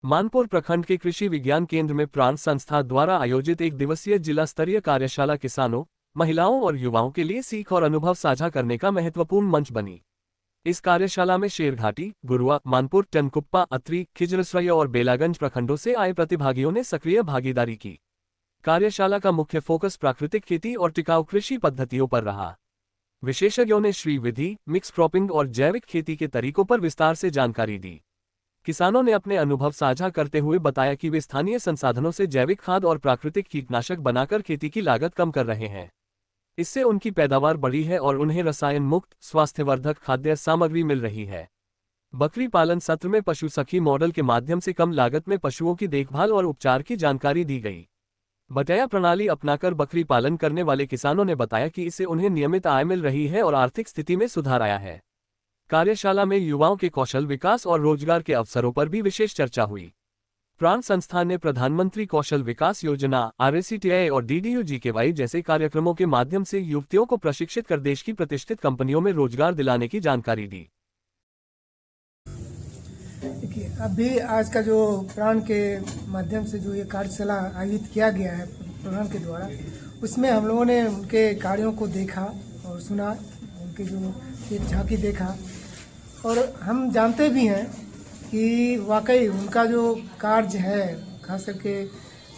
मानपुर प्रखंड के कृषि विज्ञान केंद्र में प्राण संस्था द्वारा आयोजित एक दिवसीय जिला स्तरीय कार्यशाला किसानों, महिलाओं और युवाओं के लिए सीख और अनुभव साझा करने का महत्वपूर्ण मंच बनी। इस कार्यशाला में शेरघाटी, गुरुआ, मानपुर, टनकुप्पा, अत्री, खिजरसराय और बेलागंज प्रखंडों से आए प्रतिभागियों ने सक्रिय भागीदारी की। कार्यशाला का मुख्य फोकस प्राकृतिक खेती और टिकाऊ कृषि पद्धतियों पर रहा। विशेषज्ञों ने श्री विधि, मिक्स क्रॉपिंग और जैविक खेती के तरीकों पर विस्तार से जानकारी दी। किसानों ने अपने अनुभव साझा करते हुए बताया कि वे स्थानीय संसाधनों से जैविक खाद और प्राकृतिक कीटनाशक बनाकर खेती की लागत कम कर रहे हैं। इससे उनकी पैदावार बढ़ी है और उन्हें रसायन मुक्त, स्वास्थ्यवर्धक खाद्य सामग्री मिल रही है। बकरी पालन सत्र में पशु सखी मॉडल के माध्यम से कम लागत में पशुओं की देखभाल और उपचार की जानकारी दी गई। बटाया प्रणाली अपनाकर बकरी पालन करने वाले किसानों ने बताया कि इससे उन्हें नियमित आय मिल रही है और आर्थिक स्थिति में सुधार आया है। कार्यशाला में युवाओं के कौशल विकास और रोजगार के अवसरों पर भी विशेष चर्चा हुई। प्राण संस्थान ने प्रधानमंत्री कौशल विकास योजना, RACTI और DDU-GKY जैसे कार्यक्रमों के माध्यम से युवतियों को प्रशिक्षित कर देश की प्रतिष्ठित कंपनियों में रोजगार दिलाने की जानकारी दी। देखिए, अभी आज का जो प्राण के माध्यम से जो ये कार्यशाला आयोजित किया गया है प्राण के द्वारा, उसमें हम लोगों ने उनके कार्यों को देखा और सुना, उनके जो एक झांकी देखा। और हम जानते भी हैं कि वाकई उनका जो कार्य है, खास करके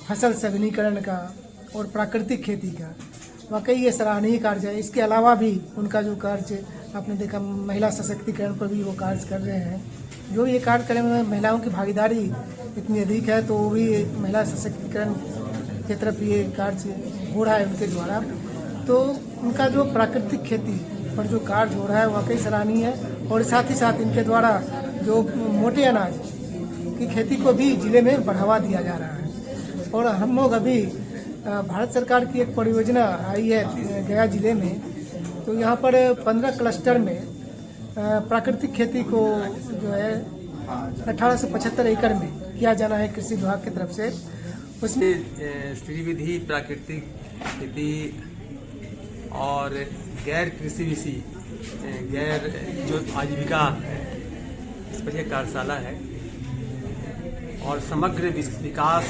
फसल सघनीकरण का और प्राकृतिक खेती का, वाकई ये सराहनीय कार्य है। इसके अलावा भी उनका जो कार्य आपने देखा, महिला सशक्तिकरण पर भी वो कार्य कर रहे हैं। जो ये कार्य करने में महिलाओं की भागीदारी इतनी अधिक है, तो वो भी महिला सशक्तिकरण की तरफ ये कार्य हो रहा है उनके द्वारा। तो उनका जो प्राकृतिक खेती पर जो कार्य हो रहा है वाकई सराहनीय है। और साथ ही साथ इनके द्वारा जो मोटे अनाज की खेती को भी जिले में बढ़ावा दिया जा रहा है। और हम लोग अभी भारत सरकार की एक परियोजना आई है गया जिले में, तो यहाँ पर 15 क्लस्टर में प्राकृतिक खेती को जो है 1875 एकड़ में किया जाना है कृषि विभाग की तरफ से। उसमें श्री विधि, प्राकृतिक खेती और गैर कृषि विषय, गैर जो आजीविका, इस पर यह कार्यशाला है। और समग्र विकास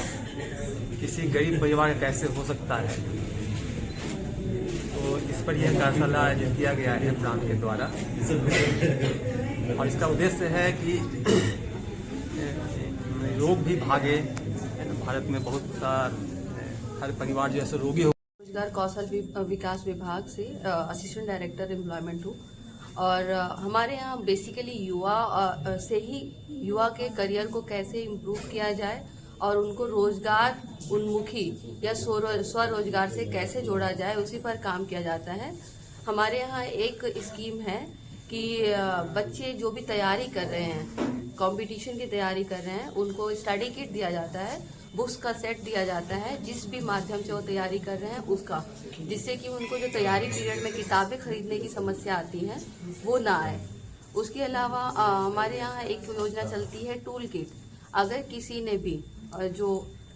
किसी गरीब परिवार का कैसे हो सकता है, तो इस पर यह कार्यशाला आयोजित किया गया है प्राण के द्वारा। और इसका उद्देश्य है कि रोग भी भागे। भारत में बहुत सा हर परिवार जो ऐसे रोगी हो। रोजगार कौशल विकास विभाग से असिस्टेंट डायरेक्टर एम्प्लॉयमेंट हूँ। और हमारे यहाँ बेसिकली युवा से ही युवा के करियर को कैसे इम्प्रूव किया जाए और उनको रोजगार उन्मुखी या स्वरोजगार से कैसे जोड़ा जाए, उसी पर काम किया जाता है। हमारे यहाँ एक स्कीम है कि बच्चे जो भी तैयारी कर रहे हैं, कंपटीशन की तैयारी कर रहे हैं, उनको स्टडी किट दिया जाता है, बुक्स का सेट दिया जाता है, जिस भी माध्यम से वो तैयारी कर रहे हैं उसका, जिससे कि उनको जो तैयारी पीरियड में किताबें खरीदने की समस्या आती है वो ना आए। उसके अलावा हमारे यहाँ एक योजना चलती है टूल किट। अगर किसी ने भी जो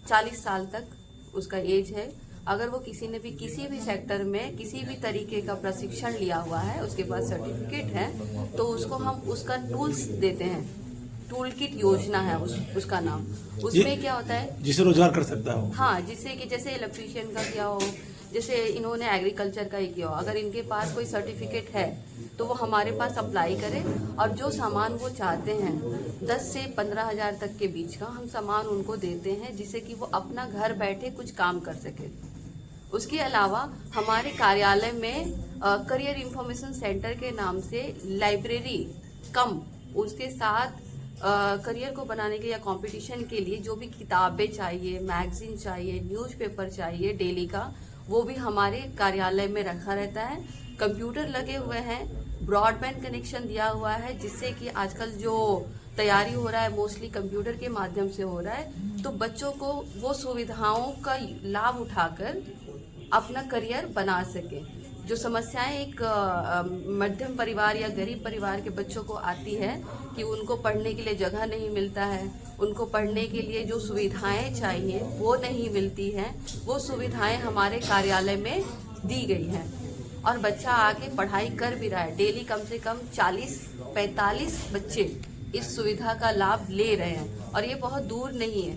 40 साल तक उसका एज है, अगर वो किसी ने भी किसी भी सेक्टर में किसी भी तरीके का प्रशिक्षण लिया हुआ है, उसके पास सर्टिफिकेट है, तो उसको हम उसका टूल्स देते हैं। टूल किट योजना है उसका नाम। उसमें क्या होता है, जिसे रोजगार कर सकता हो। हाँ, जिससे कि जैसे इलेक्ट्रीशियन का किया हो, जैसे इन्होंने एग्रीकल्चर का ही किया हो, अगर इनके पास कोई सर्टिफिकेट है तो वो हमारे पास अप्लाई करें और जो सामान वो चाहते हैं 10 से 15 हज़ार तक के बीच का हम सामान उनको देते हैं, जिससे कि वो अपना घर बैठे कुछ काम कर सके। उसके अलावा हमारे कार्यालय में करियर इंफॉर्मेशन सेंटर के नाम से लाइब्रेरी कम, उसके साथ करियर को बनाने के लिए या कंपटीशन के लिए जो भी किताबें चाहिए, मैगजीन चाहिए, न्यूज़पेपर चाहिए डेली का, वो भी हमारे कार्यालय में रखा रहता है। कंप्यूटर लगे हुए हैं, ब्रॉडबैंड कनेक्शन दिया हुआ है, जिससे कि आजकल जो तैयारी हो रहा है मोस्टली कंप्यूटर के माध्यम से हो रहा है, तो बच्चों को वो सुविधाओं का लाभ उठाकर अपना करियर बना सके। जो समस्याएं एक मध्यम परिवार या गरीब परिवार के बच्चों को आती है कि उनको पढ़ने के लिए जगह नहीं मिलता है, उनको पढ़ने के लिए जो सुविधाएं चाहिए वो नहीं मिलती हैं, वो सुविधाएं हमारे कार्यालय में दी गई हैं और बच्चा आके पढ़ाई कर भी रहा है। डेली कम से कम 40-45 बच्चे इस सुविधा का लाभ ले रहे हैं और ये बहुत दूर नहीं है।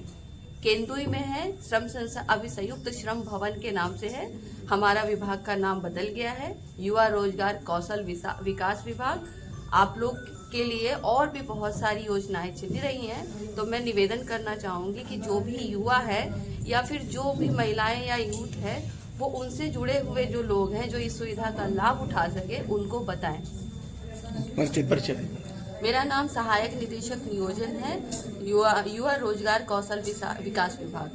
केंदुई में है, श्रम संस्था अभी संयुक्त श्रम भवन के नाम से है। हमारा विभाग का नाम बदल गया है, युवा रोजगार कौशल विकास विभाग। आप लोग के लिए और भी बहुत सारी योजनाएं चल रही हैं, तो मैं निवेदन करना चाहूँगी कि जो भी युवा है या फिर जो भी महिलाएं या यूथ है, वो उनसे जुड़े हुए जो लोग हैं जो इस सुविधा का लाभ उठा सके उनको बताएं। परिचय मेरा नाम सहायक निदेशक नियोजन है, युवा रोजगार कौशल विकास विभाग।